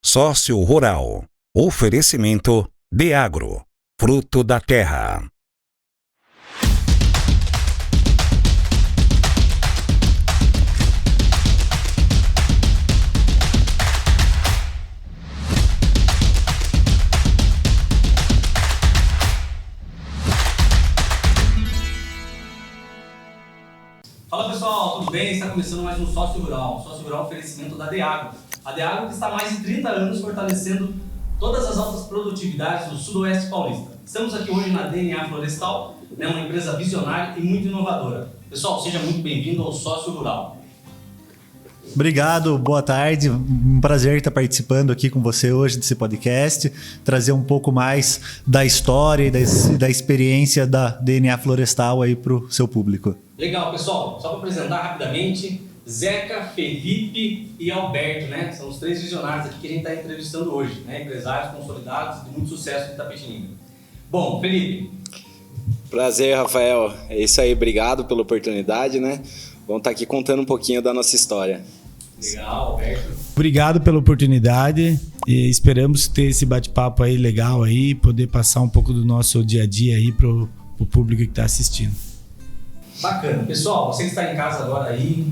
Sócio Rural. Oferecimento Deagro, fruto da terra. Fala pessoal, tudo bem? Está começando mais um Sócio Rural. Sócio Rural oferecimento da Deagro. A Deagro que está há mais de 30 anos fortalecendo todas as altas produtividades do sudoeste paulista. Estamos aqui hoje na DNA Florestal, uma empresa visionária e muito inovadora. Pessoal, seja muito bem-vindo ao Sócio Rural. Obrigado, boa tarde. Um prazer estar participando aqui com você hoje desse podcast, trazer um pouco mais da história e da experiência da DNA Florestal aí para o seu público. Legal, pessoal. Só para apresentar rapidamente, Zeca, Felipe e Alberto, São os três visionários aqui que a gente está entrevistando hoje, empresários consolidados de muito sucesso em Itapetininga. Bom, Felipe. Prazer, Rafael. É isso aí, obrigado pela oportunidade, Vamos estar aqui contando um pouquinho da nossa história. Legal, Alberto. Obrigado pela oportunidade e esperamos ter esse bate-papo aí legal aí, poder passar um pouco do nosso dia a dia aí pro público que está assistindo. Bacana. Pessoal, você que está em casa agora aí,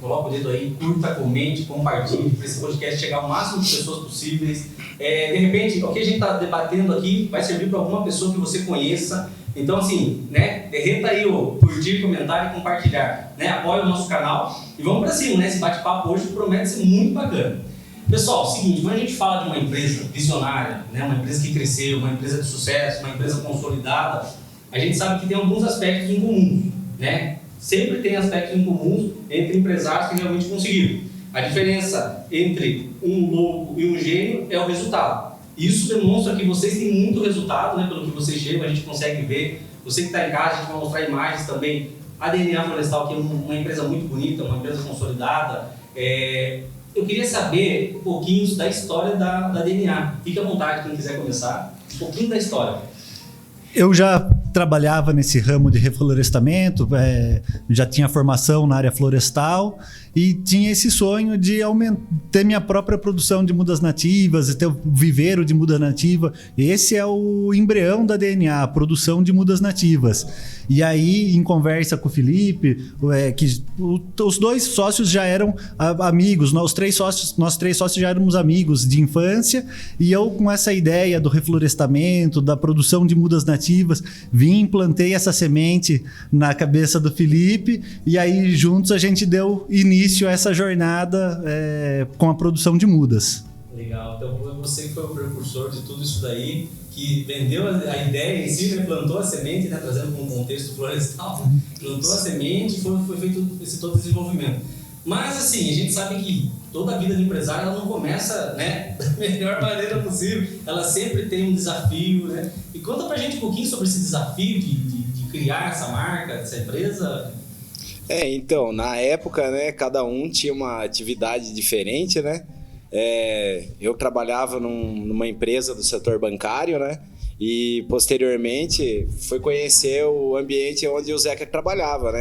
coloca o dedo aí, curta, comente, compartilhe para esse podcast chegar ao máximo de pessoas possíveis. De repente, o que a gente está debatendo aqui vai servir para alguma pessoa que você conheça. Então, assim, derreta aí o curtir, comentar e compartilhar, apoia o nosso canal e vamos para cima, esse bate-papo hoje promete ser muito bacana. Pessoal, seguinte, quando a gente fala de uma empresa visionária, uma empresa que cresceu, uma empresa de sucesso, uma empresa consolidada, a gente sabe que tem alguns aspectos em comum, Sempre tem aspectos em comum entre empresários que realmente conseguiram. A diferença entre um louco e um gênio é o resultado. Isso demonstra que vocês têm muito resultado, pelo que vocês chegam, a gente consegue ver. Você que está em casa, a gente vai mostrar imagens também. A DNA Florestal, que é uma empresa muito bonita, uma empresa consolidada. Eu queria saber um pouquinho da história da DNA. Fique à vontade, quem quiser começar. Um pouquinho da história. Eu já trabalhava nesse ramo de reflorestamento, já tinha formação na área florestal e tinha esse sonho de ter minha própria produção de mudas nativas, ter o viveiro de muda nativa. Esse é o embrião da DNA, a produção de mudas nativas. E aí, em conversa com o Felipe, os dois sócios já eram amigos, nós três sócios já éramos amigos de infância, e eu com essa ideia do reflorestamento, da produção de mudas nativas, plantei essa semente na cabeça do Felipe e aí juntos a gente deu início a essa jornada com a produção de mudas. Legal, então você que foi o precursor de tudo isso daí, que vendeu a ideia em si, plantou a semente, trazendo para um contexto florestal, plantou a semente e foi feito esse todo desenvolvimento. Mas assim, a gente sabe que toda a vida de empresário ela não começa da melhor maneira possível, ela sempre tem um desafio, E conta pra gente um pouquinho sobre esse desafio de criar essa marca, essa empresa. Então, na época, cada um tinha uma atividade diferente, Eu trabalhava numa empresa do setor bancário, E posteriormente fui conhecer o ambiente onde o Zeca trabalhava,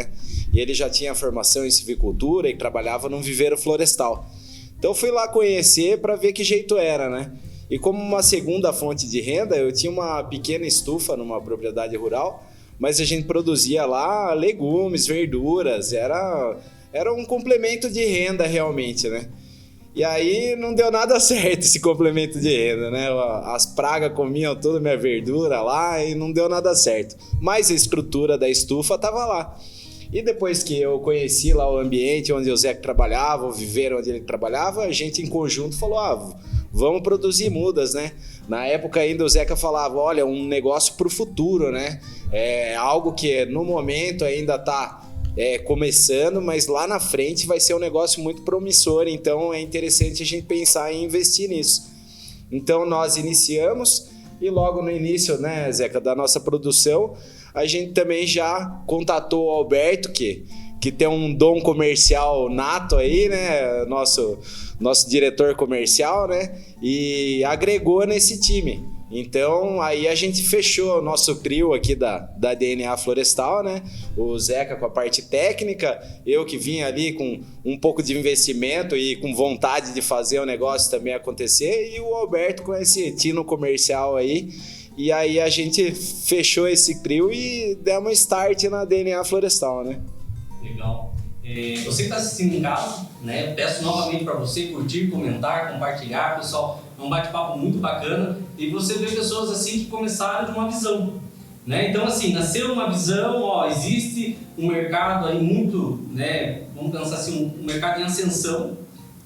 E ele já tinha formação em silvicultura e trabalhava num viveiro florestal. Então fui lá conhecer para ver que jeito era, E como uma segunda fonte de renda, eu tinha uma pequena estufa numa propriedade rural, mas a gente produzia lá legumes, verduras, era um complemento de renda realmente, E aí não deu nada certo esse complemento de renda, As pragas comiam toda a minha verdura lá e não deu nada certo. Mas a estrutura da estufa estava lá. E depois que eu conheci lá o ambiente onde o Zeca trabalhava, o viveiro onde ele trabalhava, a gente em conjunto falou, vamos produzir mudas, Na época ainda o Zeca falava, olha, um negócio para o futuro, É algo que no momento ainda está começando, mas lá na frente vai ser um negócio muito promissor, então é interessante a gente pensar em investir nisso. Então nós iniciamos e logo no início, Zeca, da nossa produção, a gente também já contatou o Alberto, que tem um dom comercial nato aí, nosso diretor comercial, E agregou nesse time. Então, aí a gente fechou o nosso trio aqui da DNA Florestal, né? O Zeca com a parte técnica, eu que vinha ali com um pouco de investimento e com vontade de fazer o negócio também acontecer, e o Alberto com esse tino comercial aí. E aí a gente fechou esse trio e demos start na DNA Florestal, né? Legal. Você que está assistindo em casa, né? Peço novamente para você curtir, comentar, compartilhar, pessoal. É um bate-papo muito bacana e você vê pessoas assim que começaram de uma visão, né? Então assim, nasceu uma visão, ó, existe um mercado aí muito, né? Vamos pensar assim, um mercado em ascensão.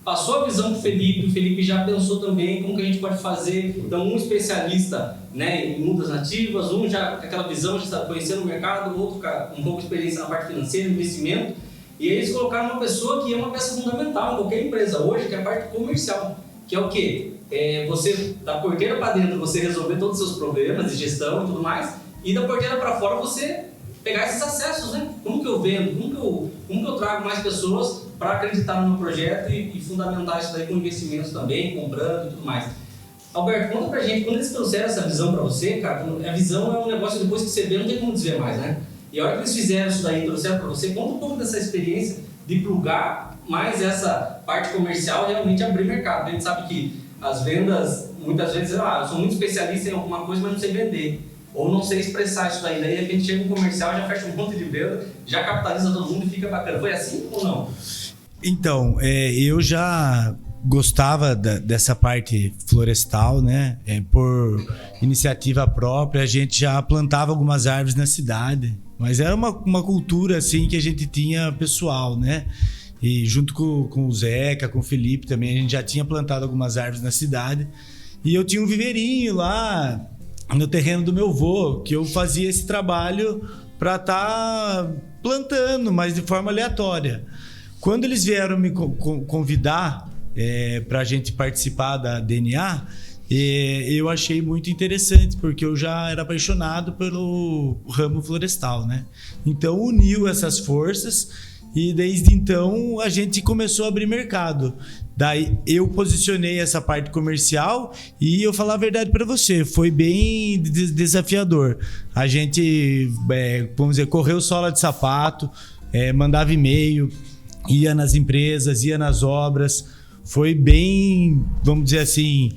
Passou a visão para o Felipe já pensou também como que a gente pode fazer. Então um especialista, né, em mudas nativas, um já com aquela visão, já está conhecendo o mercado, outro com um pouco de experiência na parte financeira, investimento. E aí eles colocaram uma pessoa que é uma peça fundamental em qualquer empresa hoje, que é a parte comercial, que é o quê? Você, da porteira para dentro, você resolver todos os seus problemas de gestão e tudo mais, e da porteira para fora você pegar esses acessos, né? Como que eu vendo, como que eu trago mais pessoas para acreditar no meu projeto e fundamentar isso daí com investimentos também, comprando e tudo mais. Alberto, conta pra gente, quando eles trouxeram essa visão para você, cara, a visão é um negócio depois que você vê, não tem como desver mais, né? E a hora que eles fizeram isso daí, trouxeram para você, conta um pouco dessa experiência de plugar mais essa parte comercial e realmente abrir mercado. A gente sabe que as vendas, muitas vezes, eu sou muito especialista em alguma coisa, mas não sei vender. Ou não sei expressar isso daí. Daí a gente chega no comercial, já fecha um monte de venda, já capitaliza todo mundo e fica bacana. Foi assim ou não? Então, eu já gostava dessa parte florestal, né? Por iniciativa própria, a gente já plantava algumas árvores na cidade. Mas era uma cultura assim que a gente tinha pessoal, né? E junto com o Zeca, com o Felipe também, a gente já tinha plantado algumas árvores na cidade. E eu tinha um viveirinho lá no terreno do meu avô, que eu fazia esse trabalho para estar plantando, mas de forma aleatória. Quando eles vieram me convidar para a gente participar da DNA, eu achei muito interessante, porque eu já era apaixonado pelo ramo florestal, né? Então uniu essas forças e desde então a gente começou a abrir mercado. Daí eu posicionei essa parte comercial e eu falar a verdade para você, foi bem desafiador. A gente, vamos dizer, correu sola de sapato, mandava e-mail, ia nas empresas, ia nas obras. Foi bem, vamos dizer assim,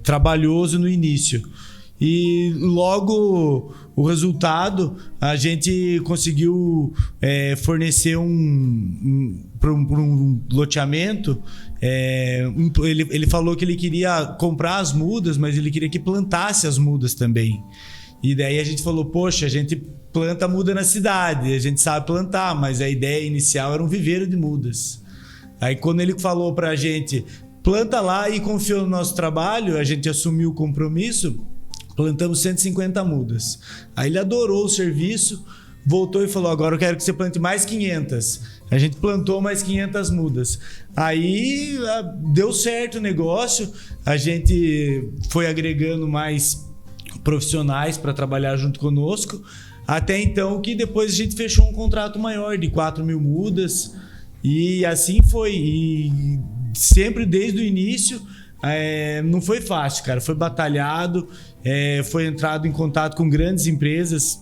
trabalhoso no início. E logo o resultado, a gente conseguiu fornecer para um loteamento. Ele falou que ele queria comprar as mudas, mas ele queria que plantasse as mudas também. E daí a gente falou, poxa, a gente planta muda na cidade, a gente sabe plantar, mas a ideia inicial era um viveiro de mudas. Aí quando ele falou pra gente, planta lá e confiou no nosso trabalho, a gente assumiu o compromisso, plantamos 150 mudas. Aí ele adorou o serviço, voltou e falou, agora eu quero que você plante mais 500. A gente plantou mais 500 mudas. Aí deu certo o negócio, a gente foi agregando mais profissionais para trabalhar junto conosco, até então que depois a gente fechou um contrato maior de 4.000 mudas. E assim foi, e sempre desde o início não foi fácil, cara, foi batalhado, foi entrado em contato com grandes empresas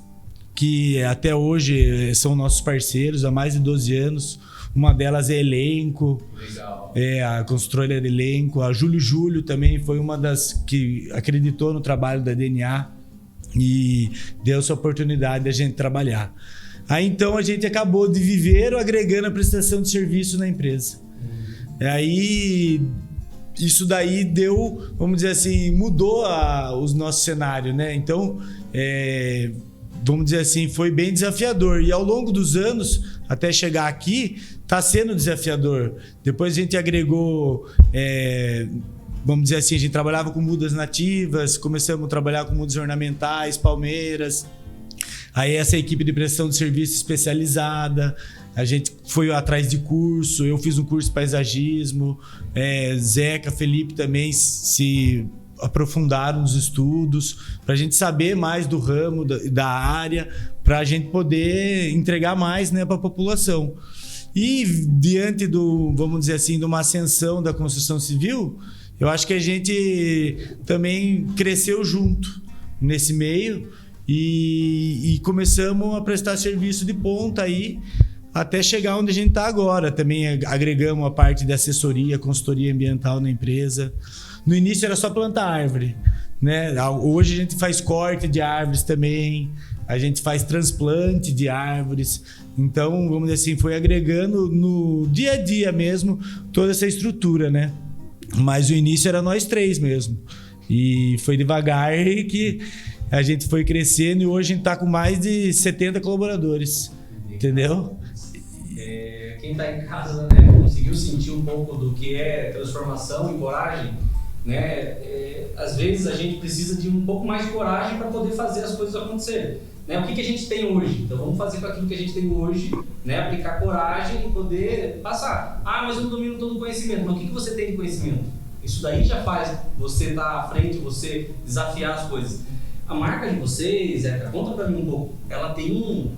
que até hoje são nossos parceiros há mais de 12 anos, uma delas é Elenco. Legal. A construtora de Elenco, a Júlio também foi uma das que acreditou no trabalho da DNA e deu essa oportunidade de a gente trabalhar. Aí então a gente acabou de viver agregando a prestação de serviço na empresa. Aí isso daí deu, vamos dizer assim, mudou o nosso cenário, né? Então, vamos dizer assim, foi bem desafiador. E ao longo dos anos, até chegar aqui, está sendo desafiador. Depois a gente agregou, vamos dizer assim, a gente trabalhava com mudas nativas, começamos a trabalhar com mudas ornamentais, palmeiras. Aí essa equipe de prestação de serviço especializada, a gente foi atrás de curso, eu fiz um curso de paisagismo, Zeca, Felipe também se aprofundaram nos estudos, para a gente saber mais do ramo, da área, para a gente poder entregar mais, né, para a população. E diante vamos dizer assim, de uma ascensão da construção civil, Eu acho que a gente também cresceu junto nesse meio e começamos a prestar serviço de ponta aí até chegar onde a gente está agora. Também agregamos a parte de assessoria, consultoria ambiental na empresa. No início era só plantar árvore, né? Hoje a gente faz corte de árvores também, a gente faz transplante de árvores. Então, vamos dizer assim, foi agregando no dia a dia mesmo toda essa estrutura, né? Mas o início era nós três mesmo. E foi devagar que a gente foi crescendo e hoje a gente está com mais de 70 colaboradores, entendeu? Quem está em casa, né, conseguiu sentir um pouco do que é transformação e coragem, né? Às vezes a gente precisa de um pouco mais de coragem para poder fazer as coisas acontecerem. Né? O que a gente tem hoje? Então vamos fazer com aquilo que a gente tem hoje, né? Aplicar coragem e poder passar. Mas eu não domino todo o conhecimento. Mas o que você tem de conhecimento? Isso daí já faz você estar à frente, você desafiar as coisas. A marca de vocês, conta para mim um pouco, ela tem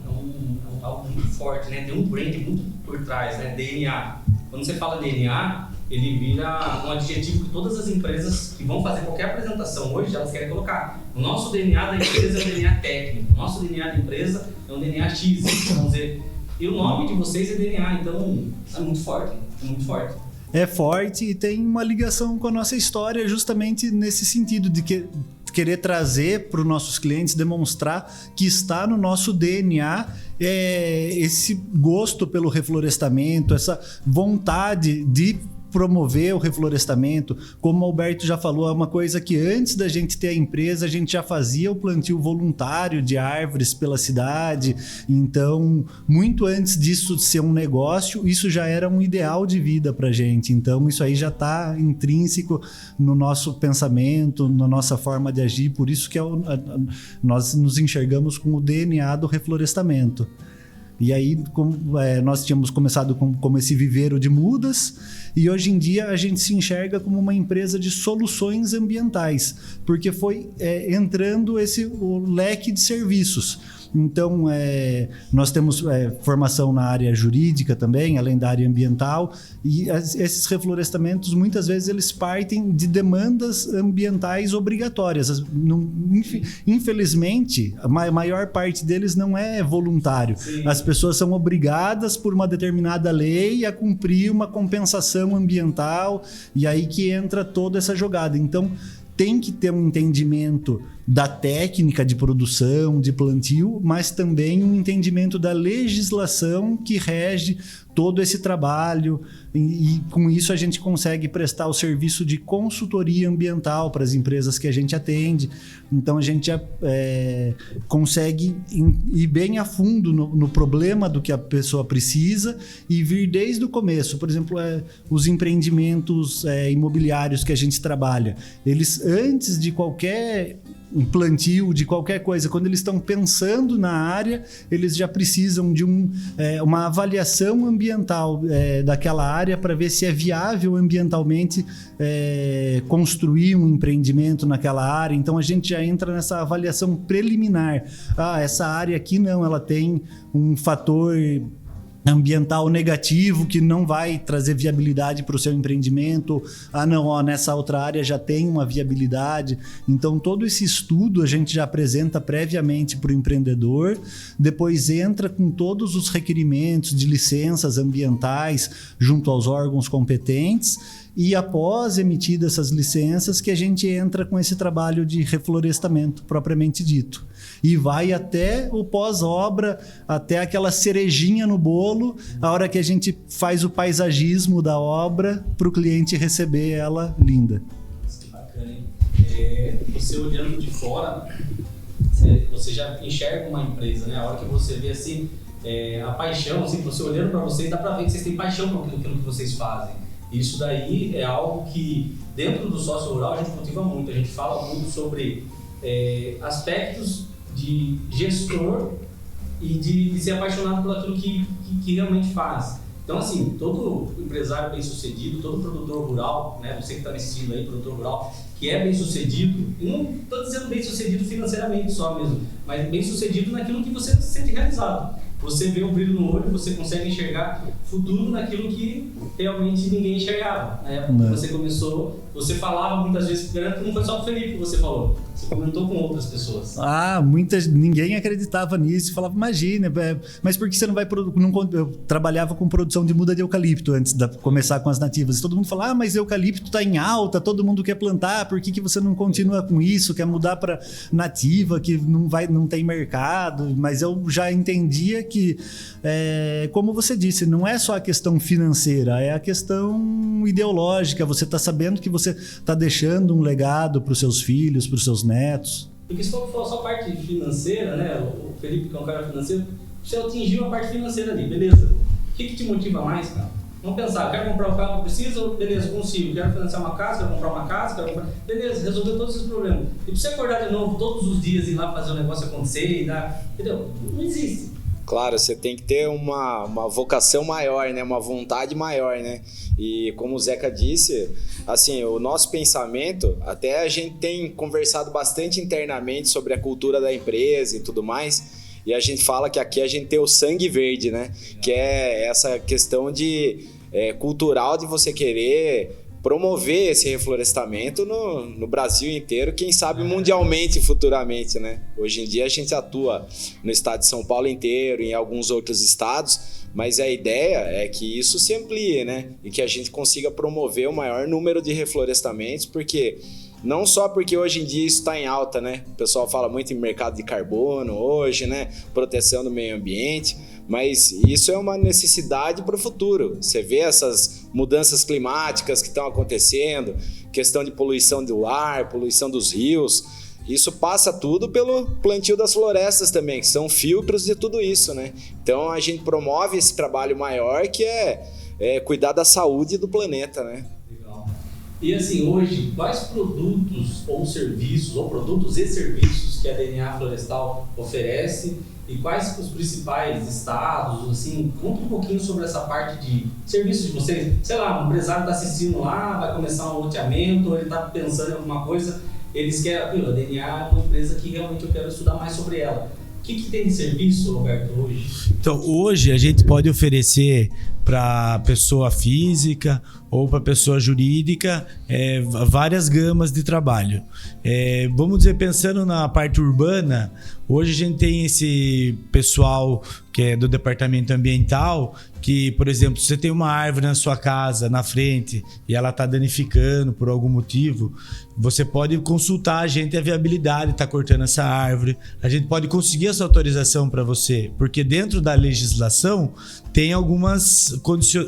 algo muito forte, né? Tem um brand muito por trás, né? DNA. Quando você fala DNA, ele vira um adjetivo que todas as empresas que vão fazer qualquer apresentação hoje, elas querem colocar. O nosso DNA da empresa é um DNA técnico, o nosso DNA da empresa é um DNA X, vamos dizer. E o nome de vocês é DNA, então é muito forte, muito forte. É forte e tem uma ligação com a nossa história justamente nesse sentido de querer trazer para os nossos clientes, demonstrar que está no nosso DNA esse gosto pelo reflorestamento, essa vontade de promover o reflorestamento. Como o Alberto já falou, é uma coisa que antes da gente ter a empresa, a gente já fazia o plantio voluntário de árvores pela cidade. Então, muito antes disso ser um negócio, isso já era um ideal de vida pra gente. Então, isso aí já está intrínseco no nosso pensamento, na nossa forma de agir. Por isso que nós nos enxergamos com o DNA do reflorestamento. E aí nós tínhamos começado como esse viveiro de mudas e hoje em dia a gente se enxerga como uma empresa de soluções ambientais, porque foi entrando o leque de serviços. Então, nós temos formação na área jurídica também, além da área ambiental, e esses reflorestamentos, muitas vezes, eles partem de demandas ambientais obrigatórias. Infelizmente, a maior parte deles não é voluntário. Sim. As pessoas são obrigadas por uma determinada lei a cumprir uma compensação ambiental, e aí que entra toda essa jogada. Então, tem que ter um entendimento da técnica de produção, de plantio, mas também um entendimento da legislação que rege todo esse trabalho e com isso a gente consegue prestar o serviço de consultoria ambiental para as empresas que a gente atende. Então a gente já consegue ir bem a fundo no problema do que a pessoa precisa e vir desde o começo. Por exemplo, os empreendimentos imobiliários que a gente trabalha, eles antes de qualquer plantio, de qualquer coisa, quando eles estão pensando na área, eles já precisam de uma avaliação ambiental daquela área para ver se é viável ambientalmente construir um empreendimento naquela área. Então a gente já entra nessa avaliação preliminar. Essa área aqui não, ela tem um fator ambiental negativo que não vai trazer viabilidade para o seu empreendimento. Nessa outra área já tem uma viabilidade. Então todo esse estudo a gente já apresenta previamente para o empreendedor, depois entra com todos os requerimentos de licenças ambientais junto aos órgãos competentes e após emitidas essas licenças que a gente entra com esse trabalho de reflorestamento propriamente dito. E vai até o pós-obra, até aquela cerejinha no bolo, a hora que a gente faz o paisagismo da obra para o cliente receber ela linda. Que bacana, hein? Você olhando de fora, você já enxerga uma empresa, né? A hora que você vê assim, a paixão, assim, você olhando para vocês, dá para ver que vocês têm paixão por aquilo que vocês fazem. Isso daí é algo que, dentro do sócio rural, a gente cultiva muito. A gente fala muito sobre aspectos de gestor e de ser apaixonado por aquilo que realmente faz. Então, assim, todo empresário bem-sucedido, todo produtor rural, né, você que está nesse estilo aí, produtor rural, que é bem-sucedido, e não estou dizendo bem-sucedido financeiramente só mesmo, mas bem-sucedido naquilo que você se sente realizado. você vê um brilho no olho, você consegue enxergar futuro naquilo que realmente ninguém enxergava. Na época que você começou, você falava muitas vezes, não foi só o Felipe que você falou, você comentou com outras pessoas. Ninguém acreditava nisso, falava, imagina, mas por que você não vai eu trabalhava com produção de muda de eucalipto antes de começar com as nativas, e todo mundo falava, mas eucalipto está em alta, todo mundo quer plantar, por que você não continua com isso, quer mudar para nativa, que não tem mercado? Mas eu já entendia que, como você disse, não é só a questão financeira, é a questão ideológica, você está sabendo que você está deixando um legado para os seus filhos, para os seus netos. Porque se for só a parte financeira, né, o Felipe, que é um cara financeiro, você atingiu a parte financeira ali, beleza. O que te motiva mais, cara? Vamos pensar, quero comprar o carro que eu preciso, beleza, consigo. Quero financiar uma casa, quero comprar uma casa, beleza, resolveu todos esses problemas. E pra você acordar de novo todos os dias e ir lá fazer o negócio acontecer e dar... Entendeu? Não existe. Claro, você tem que ter uma vocação maior, né? Uma vontade maior, né? E como o Zeca disse, assim, o nosso pensamento, até a gente tem conversado bastante internamente sobre a cultura da empresa e tudo mais, e a gente fala que aqui a gente tem o sangue verde, né? Que é essa questão cultural de você querer promover esse reflorestamento no Brasil inteiro, quem sabe mundialmente futuramente, né? Hoje em dia a gente atua no estado de São Paulo inteiro, em alguns outros estados, mas a ideia é que isso se amplie, né? E que a gente consiga promover o maior número de reflorestamentos, porque não só porque hoje em dia isso está em alta, né? O pessoal fala muito em mercado de carbono hoje, né? Proteção do meio ambiente, mas isso é uma necessidade para o futuro. Você vê essas mudanças climáticas que estão acontecendo, questão de poluição do ar, poluição dos rios, isso passa tudo pelo plantio das florestas também, que são filtros de tudo isso, né? Então a gente promove esse trabalho maior que é cuidar da saúde do planeta, né? Legal. E assim, hoje, quais produtos e serviços que a DNA Florestal oferece e quais os principais estados, assim, conta um pouquinho sobre essa parte de serviços de vocês. Sei lá, um empresário está assistindo lá, vai começar um loteamento, ele está pensando em alguma coisa, eles querem, a DNA é uma empresa que realmente eu quero estudar mais sobre ela. O que tem de serviço, Roberto, hoje? Então, hoje a gente pode oferecer para pessoa física ou para pessoa jurídica várias gamas de trabalho. Vamos dizer, pensando na parte urbana, hoje a gente tem esse pessoal que é do departamento ambiental que, por exemplo, se você tem uma árvore na sua casa, na frente, e ela está danificando por algum motivo, você pode consultar a gente a viabilidade de estar cortando essa árvore. A gente pode conseguir essa autorização para você, porque dentro da legislação tem algumas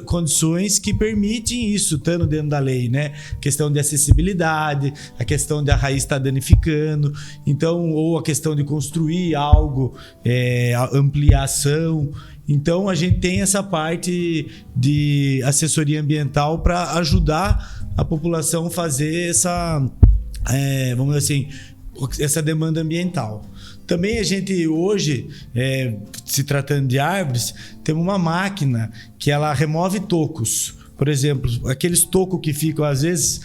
condições que permitem isso, estando dentro da lei, né? Questão de acessibilidade, a questão de a raiz estar danificando, então, ou a questão de construir algo, ampliação. Então, a gente tem essa parte de assessoria ambiental para ajudar a população a fazer essa, vamos dizer assim, essa demanda ambiental. Também a gente hoje, se tratando de árvores, tem uma máquina que ela remove tocos. Por exemplo, aqueles tocos que ficam, às vezes,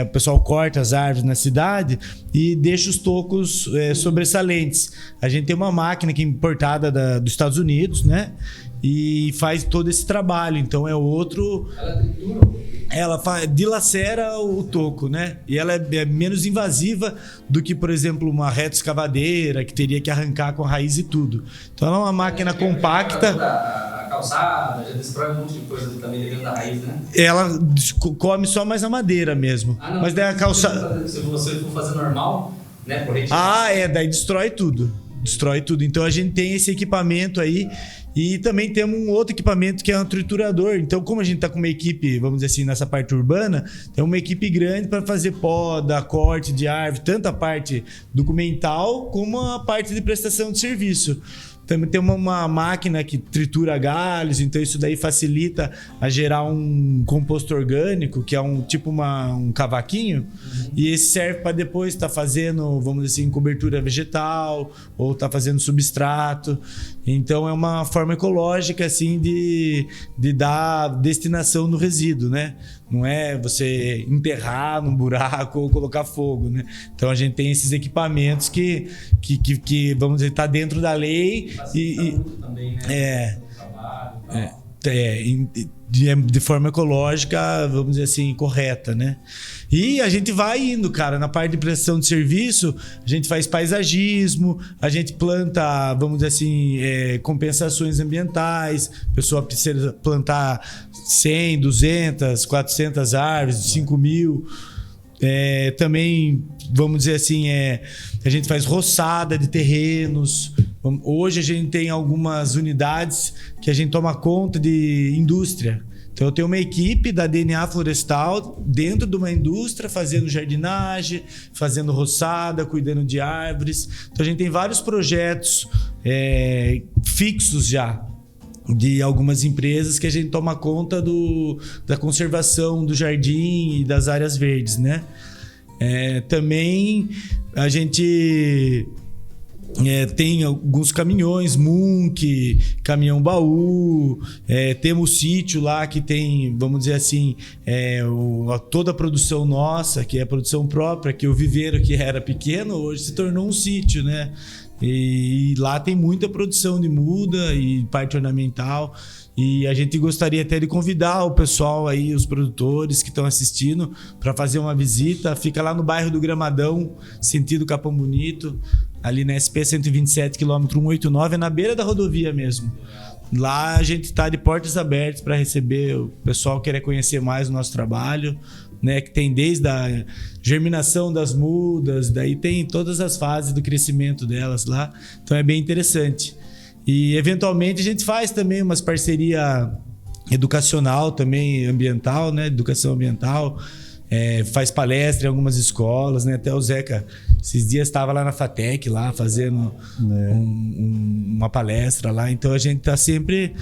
o pessoal corta as árvores na cidade e deixa os tocos sobressalentes. A gente tem uma máquina que é importada dos Estados Unidos, né? E faz todo esse trabalho. Então é outro... Ela dilacera o toco, né? E ela é menos invasiva do que, por exemplo, uma retroescavadeira que teria que arrancar com a raiz e tudo. Então ela é uma máquina compacta. A calçada, já destrói um monte de coisa também dentro da raiz, né? Ela come só mais a madeira mesmo. Não, mas daí a calçada... Se você for fazer normal, né? Daí destrói tudo. Destrói tudo. Então a gente tem esse equipamento aí. E também temos um outro equipamento que é um triturador. Então, como a gente está com uma equipe, vamos dizer assim, nessa parte urbana, tem uma equipe grande para fazer poda, corte de árvore, tanto a parte documental como a parte de prestação de serviço. Também tem uma máquina que tritura galhos, então isso daí facilita a gerar um composto orgânico, que é um cavaquinho, e esse serve para depois estar fazendo, vamos dizer assim, cobertura vegetal, ou estar fazendo substrato. Então é uma forma ecológica assim de dar destinação do resíduo, né? Não é você enterrar num buraco ou colocar fogo, né? Então a gente tem esses equipamentos que vamos dizer, tá dentro da lei muito também, né? De forma ecológica, vamos dizer assim, correta, né? E a gente vai indo, cara, na parte de prestação de serviço, a gente faz paisagismo, a gente planta, vamos dizer assim, compensações ambientais, a pessoa precisa plantar 100, 200, 400 árvores, 5.000. Também, vamos dizer assim, a gente faz roçada de terrenos. Hoje a gente tem algumas unidades que a gente toma conta de indústria. Então eu tenho uma equipe da DNA Florestal dentro de uma indústria fazendo jardinagem, fazendo roçada, cuidando de árvores. Então a gente tem vários projetos fixos já de algumas empresas que a gente toma conta da conservação do jardim e das áreas verdes, né? Também a gente tem alguns caminhões, Munk, caminhão baú, temos sítio lá que tem, vamos dizer assim, toda a produção nossa, que é a produção própria, que o viveiro que era pequeno hoje se tornou um sítio, né? E lá tem muita produção de muda e parte ornamental. E a gente gostaria até de convidar o pessoal aí, os produtores que estão assistindo, para fazer uma visita. Fica lá no bairro do Gramadão, sentido Capão Bonito, ali na SP 127, quilômetro 189, na beira da rodovia mesmo. Lá a gente está de portas abertas para receber o pessoal que querer conhecer mais o nosso trabalho, né, que tem desde a germinação das mudas, daí tem todas as fases do crescimento delas lá. Então é bem interessante. E eventualmente a gente faz também umas parceria educacional também, ambiental, né? Educação ambiental, faz palestra em algumas escolas, né? Até o Zeca, esses dias estava lá na FATEC, lá fazendo uma palestra lá. Então a gente está sempre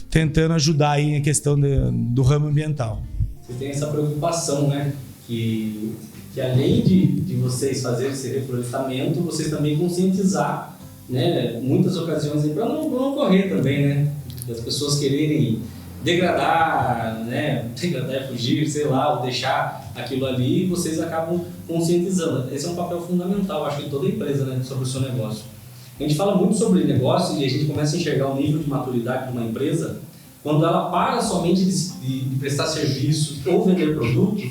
tentando ajudar aí a questão do ramo ambiental. Você tem essa preocupação, né? Que além de vocês fazerem esse reflorestamento, vocês também conscientizar, né, muitas ocasiões para não ocorrer também, né, as pessoas quererem degradar, né, fugir, sei lá, ou deixar aquilo ali, e vocês acabam conscientizando. Esse é um papel fundamental, acho que de toda empresa, né, sobre o seu negócio. A gente fala muito sobre negócio e a gente começa a enxergar o nível de maturidade de uma empresa quando ela para somente de prestar serviços ou vender produtos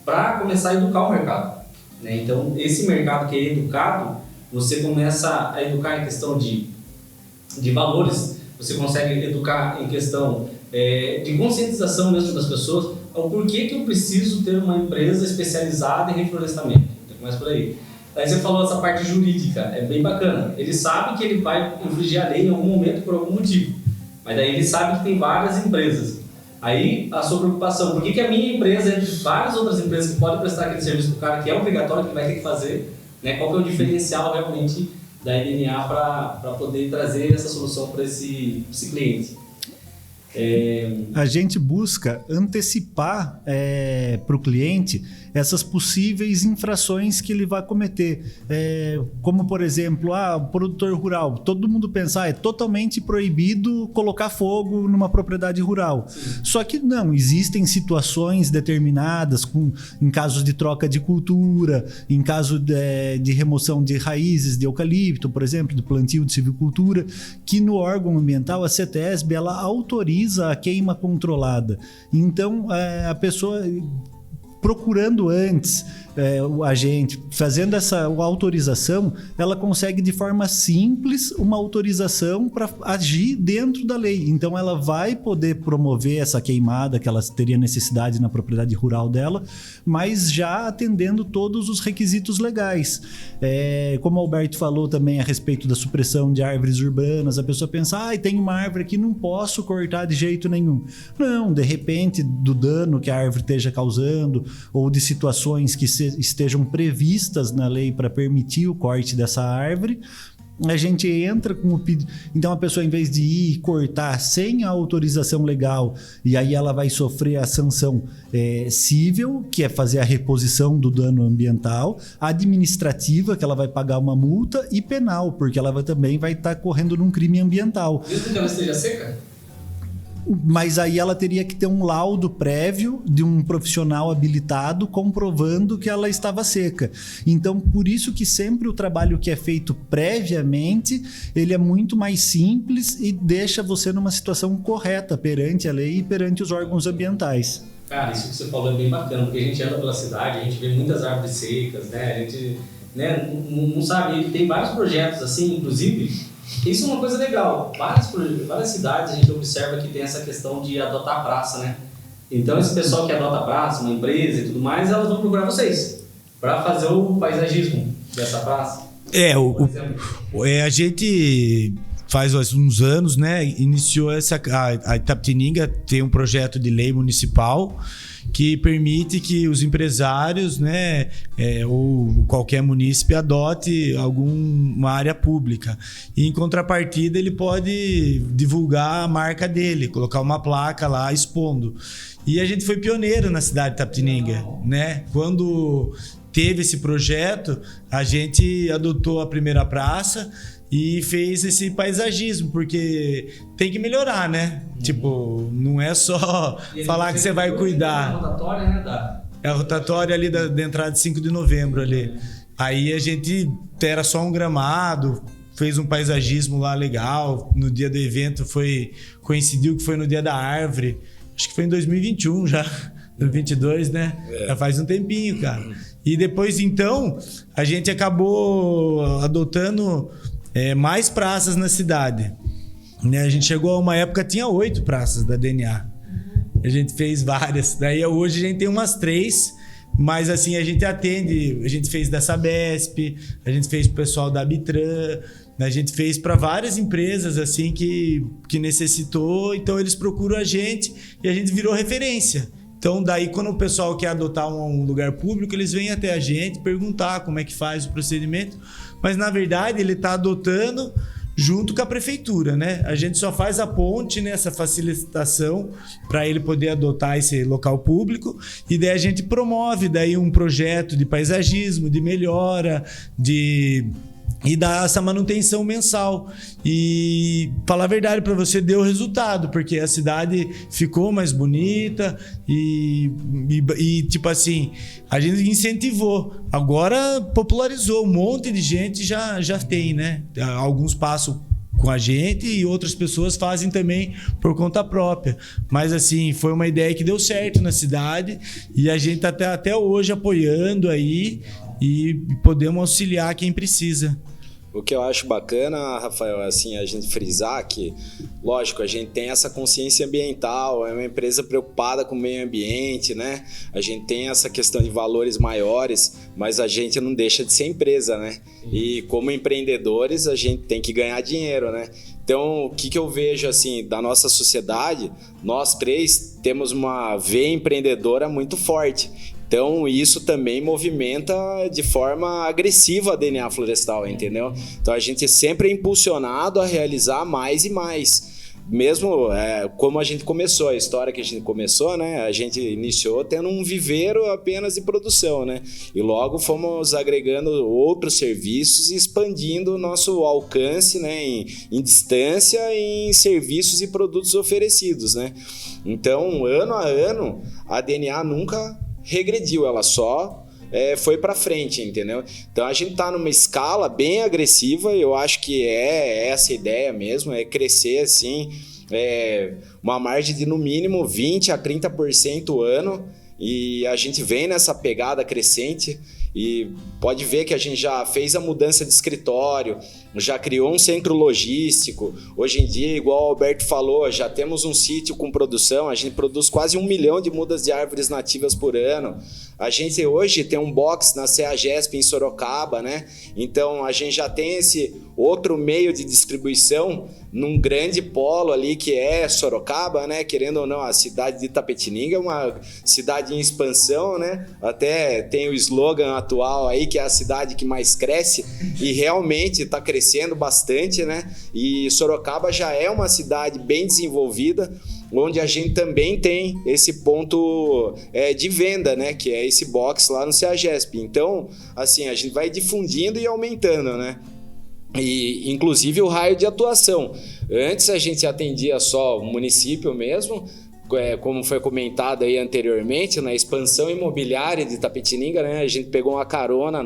para começar a educar o mercado, né? Então, esse mercado que é educado, você começa a educar em questão de valores, você consegue educar em questão de conscientização mesmo das pessoas, ao porquê que eu preciso ter uma empresa especializada em reflorestamento. Então, começa por aí. Aí você falou essa parte jurídica, é bem bacana. Ele sabe que ele vai infringir a lei em algum momento por algum motivo, mas daí ele sabe que tem várias empresas. Aí a sua preocupação, por que a minha empresa é de várias outras empresas que podem prestar aquele serviço para o cara que é obrigatório, que vai ter que fazer, né? Qual que é o diferencial realmente da EDNA para poder trazer essa solução para esse cliente? A gente busca antecipar para o cliente essas possíveis infrações que ele vai cometer. Como, por exemplo, o produtor rural. Todo mundo pensa, é totalmente proibido colocar fogo numa propriedade rural. Sim. Só que não, existem situações determinadas, em casos de troca de cultura, em caso de remoção de raízes de eucalipto, por exemplo, de plantio de silvicultura, que no órgão ambiental, a CETESB, ela autoriza a queima controlada. Então, a pessoa procurando antes o agente, fazendo essa autorização, ela consegue de forma simples uma autorização para agir dentro da lei. Então ela vai poder promover essa queimada que ela teria necessidade na propriedade rural dela, mas já atendendo todos os requisitos legais. Como o Alberto falou também a respeito da supressão de árvores urbanas, a pessoa pensa, tem uma árvore aqui, não posso cortar de jeito nenhum. Não, de repente, do dano que a árvore esteja causando, ou de situações que estejam previstas na lei para permitir o corte dessa árvore, a gente entra com o pedido. Então a pessoa, em vez de ir cortar sem a autorização legal, e aí ela vai sofrer a sanção civil, que é fazer a reposição do dano ambiental, administrativa, que ela vai pagar uma multa, e penal, porque ela também vai estar correndo num crime ambiental. Mesmo que ela esteja seca? Mas aí ela teria que ter um laudo prévio de um profissional habilitado comprovando que ela estava seca. Então, por isso que sempre o trabalho que é feito previamente, ele é muito mais simples e deixa você numa situação correta perante a lei e perante os órgãos ambientais. Cara, isso que você falou é bem bacana, porque a gente anda pela cidade, a gente vê muitas árvores secas, né? A gente, né, não sabe, tem vários projetos assim, inclusive. Isso é uma coisa legal. Várias cidades a gente observa que tem essa questão de adotar a praça, né? Então, esse pessoal que adota a praça, uma empresa e tudo mais, elas vão procurar vocês para fazer o paisagismo dessa praça. A gente faz uns anos, né? Iniciou a Itapetininga tem um projeto de lei municipal que permite que os empresários, né, ou qualquer munícipe adote alguma área pública. E, em contrapartida, ele pode divulgar a marca dele, colocar uma placa lá expondo. E a gente foi pioneiro na cidade de Itapetininga, né? Quando teve esse projeto, a gente adotou a primeira praça e fez esse paisagismo, porque tem que melhorar, né? Tipo, não é só falar que você vai cuidar. A rotatória, né, É a rotatória ali da entrada de 5 de novembro ali. Aí a gente era só um gramado, fez um paisagismo lá legal. No dia do evento coincidiu que foi no dia da árvore. Acho que foi em 2021 já, 2022, né? Já faz um tempinho, cara. E depois, então, a gente acabou adotando mais praças na cidade. Né? A gente chegou a uma época, tinha 8 praças da DNA. A gente fez várias. Daí hoje a gente tem umas 3, mas assim, a gente atende, a gente fez da Sabesp, a gente fez pro pessoal da Abitran, a gente fez para várias empresas assim que necessitou, então eles procuram a gente e a gente virou referência. Então, daí, quando o pessoal quer adotar um lugar público, eles vêm até a gente perguntar como é que faz o procedimento. Mas, na verdade, ele está adotando junto com a prefeitura, né? A gente só faz a ponte, né, essa facilitação para ele poder adotar esse local público. E daí a gente promove daí um projeto de paisagismo, de melhora, e dá essa manutenção mensal. E falar a verdade para você, deu resultado, porque a cidade ficou mais bonita e tipo assim, a gente incentivou. Agora popularizou, um monte de gente já tem, né? Alguns passam com a gente e outras pessoas fazem também por conta própria. Mas assim, foi uma ideia que deu certo na cidade e a gente tá até hoje apoiando aí e podemos auxiliar quem precisa. O que eu acho bacana, Rafael, é assim, a gente frisar que, lógico, a gente tem essa consciência ambiental, é uma empresa preocupada com o meio ambiente, né? A gente tem essa questão de valores maiores, mas a gente não deixa de ser empresa, né? E como empreendedores, a gente tem que ganhar dinheiro, né? Então, o que eu vejo, assim, da nossa sociedade, nós 3 temos uma veia empreendedora muito forte. Então, isso também movimenta de forma agressiva a DNA Florestal, entendeu? Então, a gente sempre é impulsionado a realizar mais e mais. Mesmo como a gente começou, a história que a gente começou, né? A gente iniciou tendo um viveiro apenas de produção, né? E logo fomos agregando outros serviços e expandindo o nosso alcance, né? Em distância e em serviços e produtos oferecidos, né? Então, ano a ano, a DNA nunca regrediu, ela só foi para frente, entendeu? Então a gente tá numa escala bem agressiva, eu acho que é essa ideia mesmo, é crescer assim, uma margem de no mínimo 20% a 30% ano, e a gente vem nessa pegada crescente. E pode ver que a gente já fez a mudança de escritório, já criou um centro logístico. Hoje em dia, igual o Alberto falou, já temos um sítio com produção. A gente produz quase 1 milhão de mudas de árvores nativas por ano. A gente hoje tem um box na CEAGESP em Sorocaba, né? Então a gente já tem esse outro meio de distribuição num grande polo ali que é Sorocaba, né? Querendo ou não, a cidade de Itapetininga é uma cidade em expansão, né? Até tem o slogan atual aí que é a cidade que mais cresce e realmente está crescendo bastante, né? E Sorocaba já é uma cidade bem desenvolvida, onde a gente também tem esse ponto de venda, né? Que é esse box lá no CEAGESP. Então, assim, a gente vai difundindo e aumentando, né? E inclusive o raio de atuação. Antes a gente atendia só o município mesmo, como foi comentado aí anteriormente, na expansão imobiliária de Itapetininga, né? A gente pegou uma carona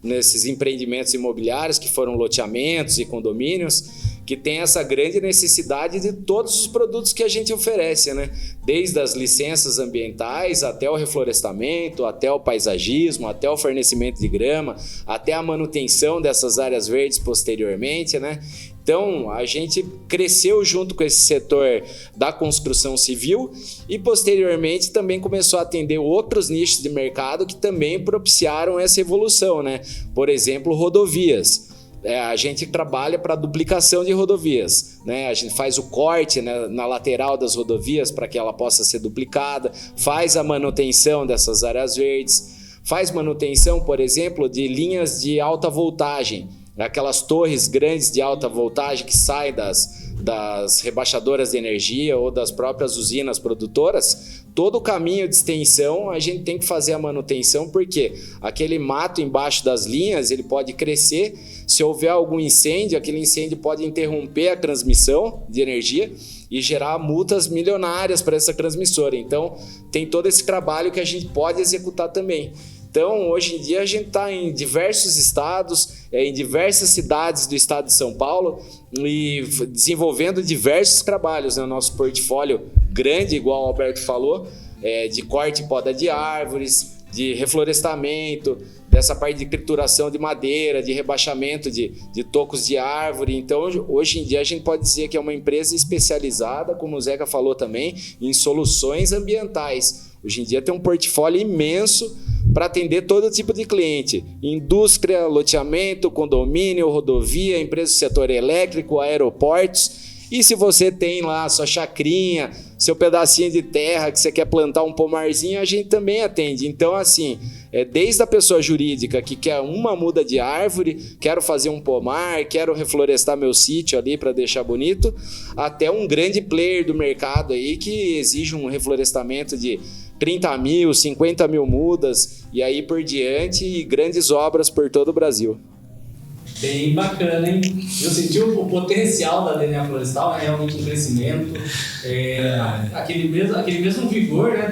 nesses empreendimentos imobiliários que foram loteamentos e condomínios, que tem essa grande necessidade de todos os produtos que a gente oferece, né? Desde as licenças ambientais até o reflorestamento, até o paisagismo, até o fornecimento de grama, até a manutenção dessas áreas verdes posteriormente, né? Então, a gente cresceu junto com esse setor da construção civil e, posteriormente, também começou a atender outros nichos de mercado que também propiciaram essa evolução, né? Por exemplo, rodovias. A gente trabalha para duplicação de rodovias, né? A gente faz o corte, né, na lateral das rodovias para que ela possa ser duplicada, faz a manutenção dessas áreas verdes, faz manutenção, por exemplo, de linhas de alta voltagem, aquelas torres grandes de alta voltagem que saem das rebaixadoras de energia ou das próprias usinas produtoras. Todo o caminho de extensão a gente tem que fazer a manutenção, porque aquele mato embaixo das linhas ele pode crescer. Se houver algum incêndio, aquele incêndio pode interromper a transmissão de energia e gerar multas milionárias para essa transmissora. Então tem todo esse trabalho que a gente pode executar também. Então, hoje em dia, a gente está em diversos estados, em diversas cidades do estado de São Paulo e desenvolvendo diversos trabalhos, né? Nosso portfólio grande, igual o Alberto falou, de corte e poda de árvores, de reflorestamento, dessa parte de trituração de madeira, de rebaixamento de tocos de árvore. Então, hoje em dia, a gente pode dizer que é uma empresa especializada, como o Zeca falou também, em soluções ambientais. Hoje em dia tem um portfólio imenso para atender todo tipo de cliente: indústria, loteamento, condomínio, rodovia, empresa do setor elétrico, aeroportos. E se você tem lá sua chacrinha, seu pedacinho de terra que você quer plantar um pomarzinho, a gente também atende. Então, assim, desde a pessoa jurídica que quer uma muda de árvore, quero fazer um pomar, quero reflorestar meu sítio ali para deixar bonito, até um grande player do mercado aí que exige um reflorestamento de 30 mil, 50 mil mudas e aí por diante, e grandes obras por todo o Brasil. Bem bacana, hein? Eu senti o potencial da DNA Florestal, né? Realmente um crescimento, aquele mesmo vigor, né?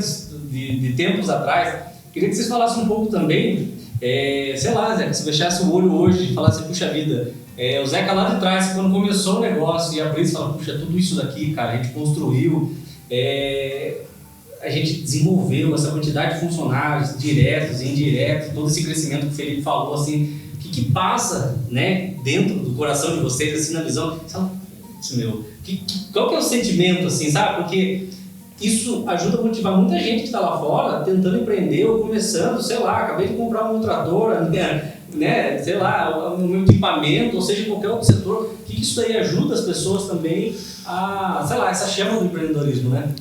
de tempos atrás. Queria que vocês falassem um pouco também, sei lá, Zeca, se fechasse o olho hoje e falasse, puxa vida, o Zeca lá de trás, quando começou o negócio e abriu e falou, puxa, tudo isso daqui, cara, a gente construiu, a gente desenvolveu essa quantidade de funcionários diretos e indiretos, todo esse crescimento que o Felipe falou, assim, que passa, né, dentro do coração de vocês, assim, na visão, sabe, qual que é o sentimento, assim, sabe? Porque isso ajuda a motivar muita gente que está lá fora, tentando empreender ou começando, sei lá, acabei de comprar um trator, né, sei lá, um equipamento, ou seja, qualquer outro setor, que isso aí ajuda as pessoas também a, sei lá, essa chama do empreendedorismo, né?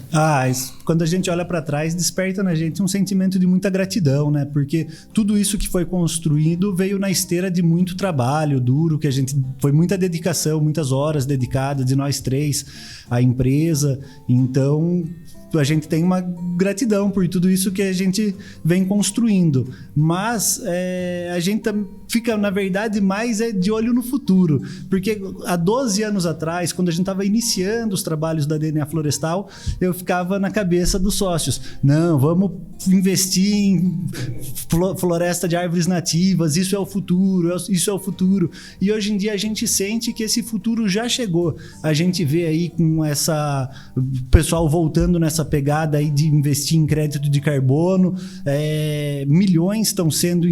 Quando a gente olha para trás, desperta na gente um sentimento de muita gratidão, né? Porque tudo isso que foi construído veio na esteira de muito trabalho duro, que foi muita dedicação, muitas horas dedicadas de nós três à empresa. Então, a gente tem uma gratidão por tudo isso que a gente vem construindo. Mas a gente fica, na verdade, mais de olho no futuro. Porque há 12 anos atrás, quando a gente estava iniciando os trabalhos da DNA Florestal, eu ficava na cabeça dos sócios. Não, vamos investir em floresta de árvores nativas, isso é o futuro, isso é o futuro. E hoje em dia a gente sente que esse futuro já chegou. A gente vê aí com o pessoal voltando nessa pegada aí de investir em crédito de carbono. Milhões estão sendo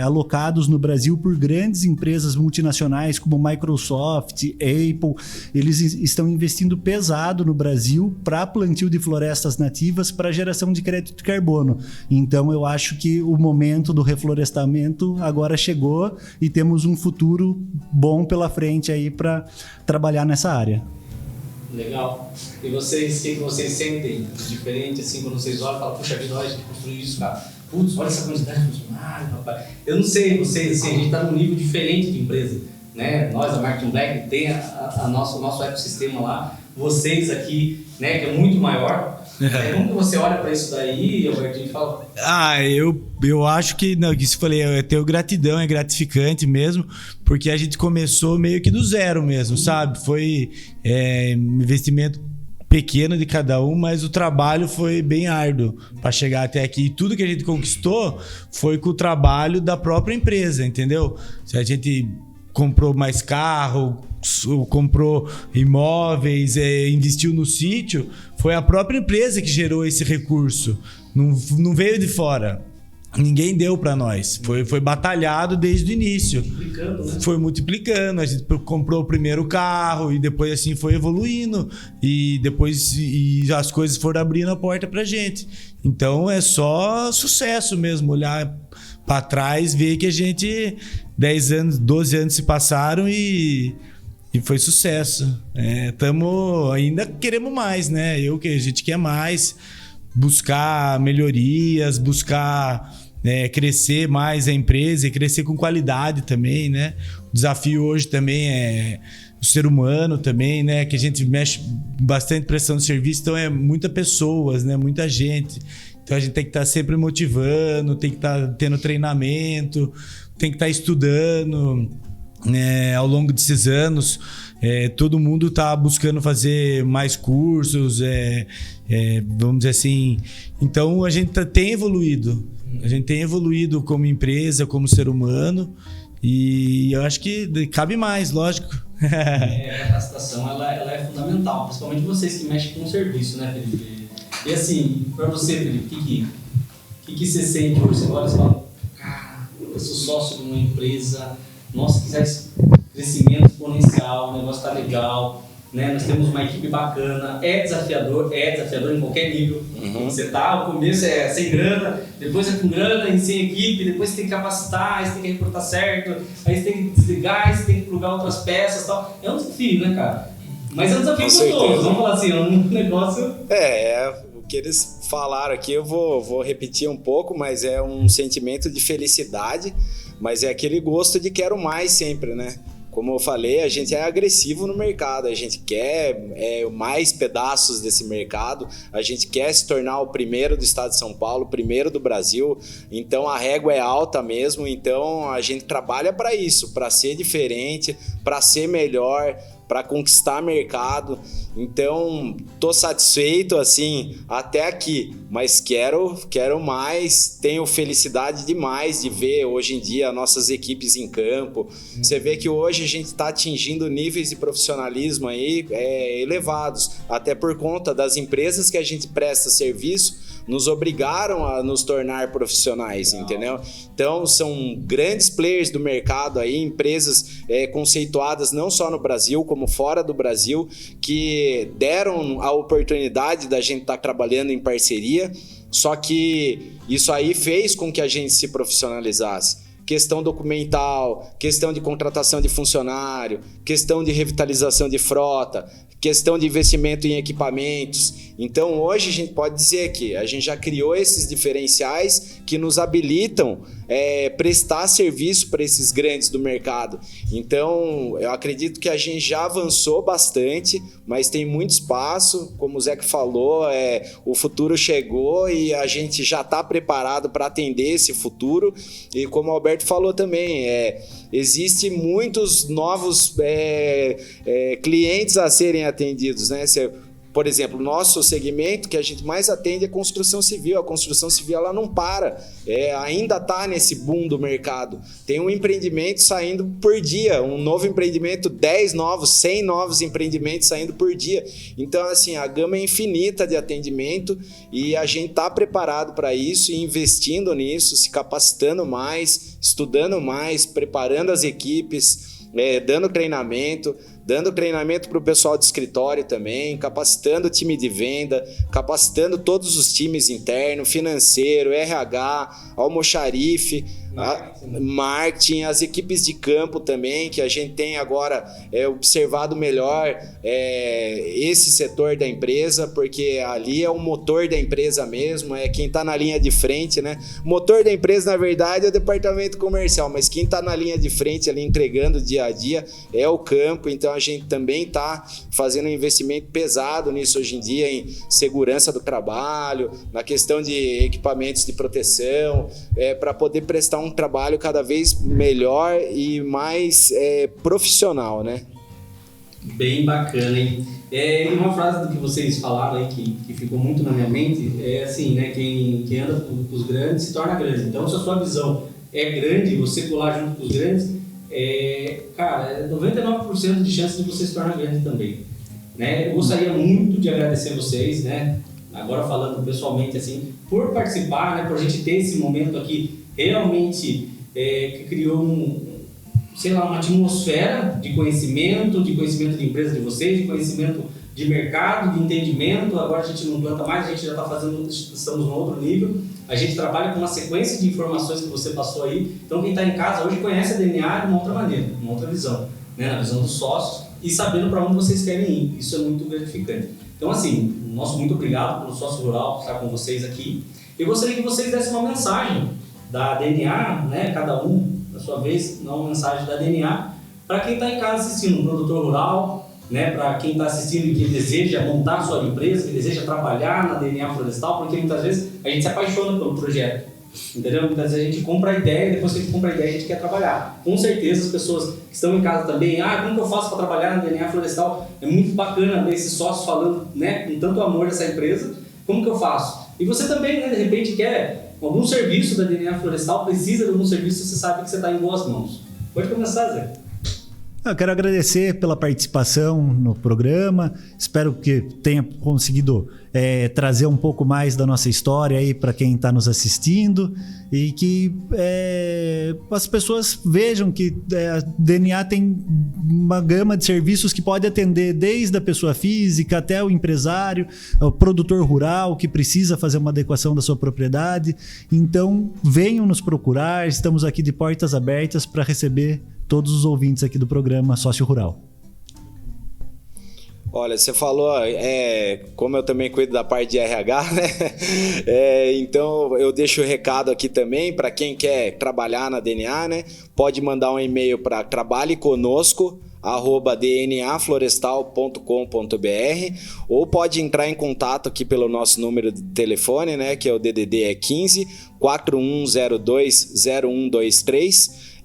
alocados no Brasil por grandes empresas multinacionais como Microsoft, Apple. Eles estão investindo pesado no Brasil para plantio de florestas nativas para geração de crédito de carbono. Então eu acho que o momento do reflorestamento agora chegou e temos um futuro bom pela frente aí para trabalhar nessa área. Legal. E vocês, o que vocês sentem diferente, assim, quando vocês olham e falam, puxa vida, olha, a gente construiu isso, cara. Putz, olha essa quantidade de funcionários, rapaz. Eu não sei, vocês, assim, a gente está num nível diferente de empresa, né? Nós, a Marketing Black, tem o nosso ecossistema lá. Vocês aqui, né, que é muito maior. Como que você olha para isso daí, Albertinho, e fala... Eu acho que, não, que isso eu falei, eu tenho gratidão, é gratificante mesmo, porque a gente começou meio que do zero mesmo, sabe? Foi um investimento pequeno de cada um, mas o trabalho foi bem árduo para chegar até aqui. E tudo que a gente conquistou foi com o trabalho da própria empresa, entendeu? Se a gente comprou mais carro, comprou imóveis, investiu no sítio, foi a própria empresa que gerou esse recurso. Não veio de fora. Ninguém deu para nós. Foi batalhado desde o início. Multiplicando, né? Foi multiplicando. A gente comprou o primeiro carro e depois assim foi evoluindo. E depois as coisas foram abrindo a porta pra gente. Então é só sucesso mesmo. Olhar para trás, ver que a gente 10 anos, 12 anos se passaram e foi sucesso. Ainda queremos mais, né? A gente quer mais, buscar melhorias, buscar crescer mais a empresa e crescer com qualidade também, né? O desafio hoje também é o ser humano também, né? Que a gente mexe bastante pressão de serviço, então é muitas pessoas, né? Muita gente. Então a gente tem que estar sempre motivando, tem que estar tendo treinamento, tem que estar estudando. Ao longo desses anos, todo mundo está buscando fazer mais cursos, vamos dizer assim. Então a gente tem evoluído. A gente tem evoluído como empresa, como ser humano. E eu acho que cabe mais, lógico. A capacitação ela é fundamental, principalmente vocês que mexem com o serviço, né, Felipe? E assim, para você, Felipe, o que você sente hoje? Você olha e fala, cara, eu sou sócio de uma empresa, nossa, quiser crescimento exponencial, o negócio tá legal, né? Nós temos uma equipe bacana, é desafiador em qualquer nível. Você tá, o começo é sem grana, depois é com grana e sem equipe, depois você tem que capacitar, aí você tem que reportar certo, aí você tem que desligar, aí você tem que plugar outras peças e tal. É um desafio, né, cara? Mas é um desafio gostoso, vamos falar assim, é um negócio... O que eles falaram aqui eu vou repetir um pouco, mas é um sentimento de felicidade, mas é aquele gosto de quero mais sempre, né? Como eu falei, a gente é agressivo no mercado, a gente quer mais pedaços desse mercado, a gente quer se tornar o primeiro do estado de São Paulo, o primeiro do Brasil, então a régua é alta mesmo, então a gente trabalha para isso, para ser diferente, para ser melhor, para conquistar mercado. Então, tô satisfeito assim até aqui, mas quero mais. Tenho felicidade demais de ver hoje em dia nossas equipes em campo. Você vê que hoje a gente está atingindo níveis de profissionalismo aí elevados, até por conta das empresas que a gente presta serviço nos obrigaram a nos tornar profissionais, entendeu? Então, são grandes players do mercado aí, empresas conceituadas não só no Brasil, como fora do Brasil, que deram a oportunidade da gente estar trabalhando em parceria, só que isso aí fez com que a gente se profissionalizasse. Questão documental, questão de contratação de funcionário, questão de revitalização de frota, questão de investimento em equipamentos. Então hoje a gente pode dizer que a gente já criou esses diferenciais que nos habilitam prestar serviço para esses grandes do mercado. Então eu acredito que a gente já avançou bastante, mas tem muito espaço, como o Zeca falou, o futuro chegou e a gente já está preparado para atender esse futuro. E como o Alberto falou também, existem muitos novos clientes a serem atendidos, né? Por exemplo, nosso segmento que a gente mais atende é construção civil. A construção civil ela não para, ainda está nesse boom do mercado. Tem um empreendimento saindo por dia, um novo empreendimento, 10 novos, 100 novos empreendimentos saindo por dia. Então, assim, a gama é infinita de atendimento e a gente está preparado para isso e investindo nisso, se capacitando mais, estudando mais, preparando as equipes, dando treinamento para o pessoal de escritório também, capacitando o time de venda, capacitando todos os times internos, financeiro, RH, almoxarife, marketing, as equipes de campo também, que a gente tem agora observado melhor esse setor da empresa, porque ali é o motor da empresa mesmo, é quem está na linha de frente, né? O motor da empresa, na verdade, é o departamento comercial, mas quem está na linha de frente ali entregando dia a dia é o campo, então a gente também está fazendo um investimento pesado nisso hoje em dia, em segurança do trabalho, na questão de equipamentos de proteção, para poder prestar um trabalho cada vez melhor e mais profissional, né? Bem bacana, hein? E uma frase do que vocês falaram aí que ficou muito na minha mente é assim, né? Quem anda com os grandes se torna grande. Então, se a sua visão é grande, você colar junto com os grandes, cara, é 99% de chance de você se tornar grande também, né? Eu gostaria muito de agradecer a vocês, né? Agora falando pessoalmente assim, por participar, né? Por a gente ter esse momento aqui realmente que criou uma atmosfera de conhecimento de empresa de vocês, de conhecimento de mercado, de entendimento. Agora a gente não planta mais, a gente já está fazendo, estamos no outro nível. A gente trabalha com uma sequência de informações que você passou aí. Então quem está em casa hoje conhece a DNA de uma outra maneira, uma outra visão, né? Na visão dos sócios e sabendo para onde vocês querem ir. Isso é muito gratificante. Então assim, nosso muito obrigado pelo Sócio Rural estar com vocês aqui. Eu gostaria que vocês dessem uma mensagem da DNA, né? Cada um da sua vez, uma mensagem da DNA para quem está em casa assistindo, um produtor rural, né? Para quem está assistindo e que deseja montar sua empresa, que deseja trabalhar na DNA Florestal, porque muitas vezes a gente se apaixona pelo projeto, entendeu? Muitas vezes a gente compra a ideia e depois que a gente compra a ideia a gente quer trabalhar. Com certeza as pessoas que estão em casa também, como que eu faço para trabalhar na DNA Florestal? É muito bacana ver esses sócios falando, né, com tanto amor dessa empresa, como que eu faço? E você também, né, de repente quer algum serviço da DNA Florestal, precisa de algum serviço, você sabe que você está em boas mãos. Pode começar, Zé. Eu quero agradecer pela participação no programa. Espero que tenha conseguido trazer um pouco mais da nossa história aí para quem está nos assistindo e que as pessoas vejam que a DNA tem uma gama de serviços que pode atender desde a pessoa física até o empresário, o produtor rural que precisa fazer uma adequação da sua propriedade. Então, venham nos procurar. Estamos aqui de portas abertas para receber todos os ouvintes aqui do programa Sócio Rural. Olha, você falou, como eu também cuido da parte de RH, né? Então eu deixo o recado aqui também para quem quer trabalhar na DNA, né? Pode mandar um e-mail para trabalheconosco@dnaflorestal.com.br ou pode entrar em contato aqui pelo nosso número de telefone, né? Que é o DDD 15 4102 0123.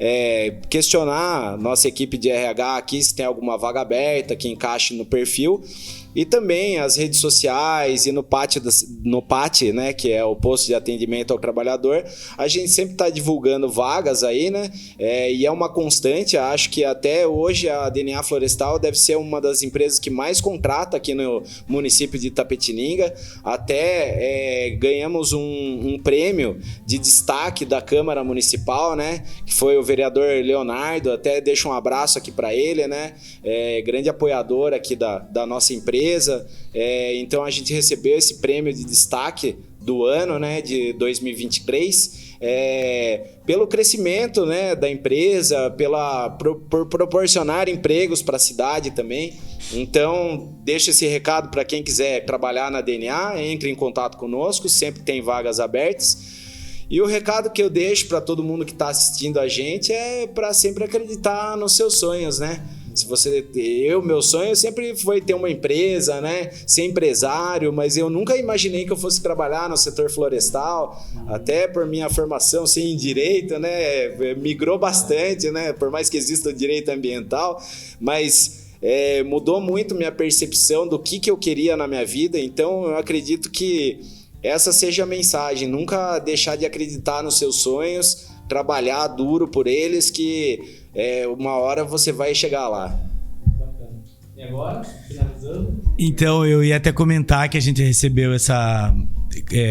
Questionar nossa equipe de RH aqui se tem alguma vaga aberta que encaixe no perfil. E também as redes sociais e no PAT, né, que é o posto de atendimento ao trabalhador, a gente sempre está divulgando vagas aí, né? E é uma constante. Acho que até hoje a DNA Florestal deve ser uma das empresas que mais contrata aqui no município de Itapetininga. Até ganhamos um prêmio de destaque da Câmara Municipal, né? Que foi o vereador Leonardo. Até deixo um abraço aqui para ele, né? Grande apoiador aqui da nossa empresa. Então a gente recebeu esse prêmio de destaque do ano, né, de 2023, pelo crescimento, né, da empresa, por proporcionar empregos para a cidade também. Então deixo esse recado para quem quiser trabalhar na DNA, entre em contato conosco, sempre tem vagas abertas. E o recado que eu deixo para todo mundo que está assistindo a gente é para sempre acreditar nos seus sonhos, né? Meu sonho sempre foi ter uma empresa, né? Ser empresário, mas eu nunca imaginei que eu fosse trabalhar no setor florestal, até por minha formação em direito, né? Migrou bastante, né? Por mais que exista o direito ambiental, mas mudou muito minha percepção do que eu queria na minha vida. Então eu acredito que essa seja a mensagem: nunca deixar de acreditar nos seus sonhos, trabalhar duro por eles, que uma hora você vai chegar lá. Bacana. E agora, finalizando? Então, eu ia até comentar que a gente recebeu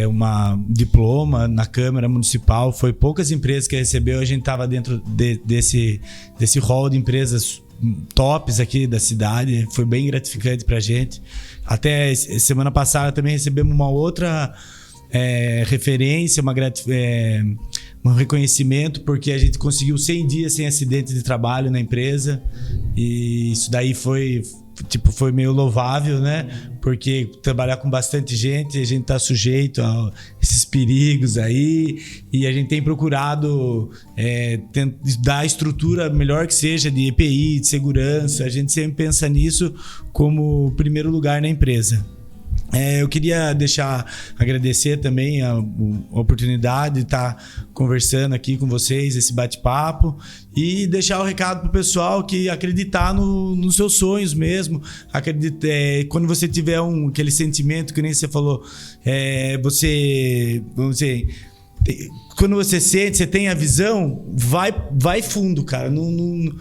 uma diploma na Câmara Municipal. Foi poucas empresas que recebeu. A gente estava dentro desse hall de empresas tops aqui da cidade. Foi bem gratificante para a gente. Até semana passada também recebemos uma outra referência, um reconhecimento, porque a gente conseguiu 100 dias sem acidente de trabalho na empresa, e isso daí foi tipo, foi meio louvável, né? Porque trabalhar com bastante gente, a gente tá sujeito a esses perigos aí, e a gente tem procurado dar a estrutura melhor que seja de EPI, de segurança. A gente sempre pensa nisso como primeiro lugar na empresa. Eu queria agradecer também a oportunidade de estar conversando aqui com vocês, esse bate-papo, e deixar o recado pro pessoal que acreditar nos seus sonhos mesmo. Quando você tiver aquele sentimento que nem você falou, vamos dizer, quando você sente, você tem a visão, vai fundo, cara. Não,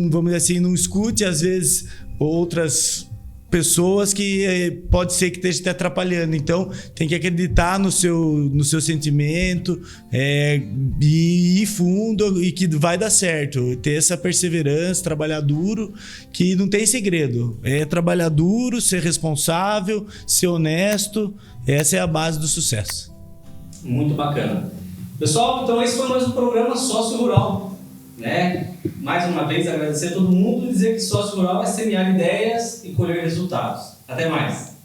vamos dizer assim, não escute às vezes outras pessoas que pode ser que esteja te atrapalhando. Então tem que acreditar no seu sentimento, e ir fundo, e que vai dar certo. Ter essa perseverança, trabalhar duro, que não tem segredo. É trabalhar duro, ser responsável, ser honesto. Essa é a base do sucesso. Muito bacana. Pessoal, então esse foi mais um programa Sócio Rural, né? Mais uma vez agradecer a todo mundo e dizer que sócio rural é semear ideias e colher resultados. Até mais!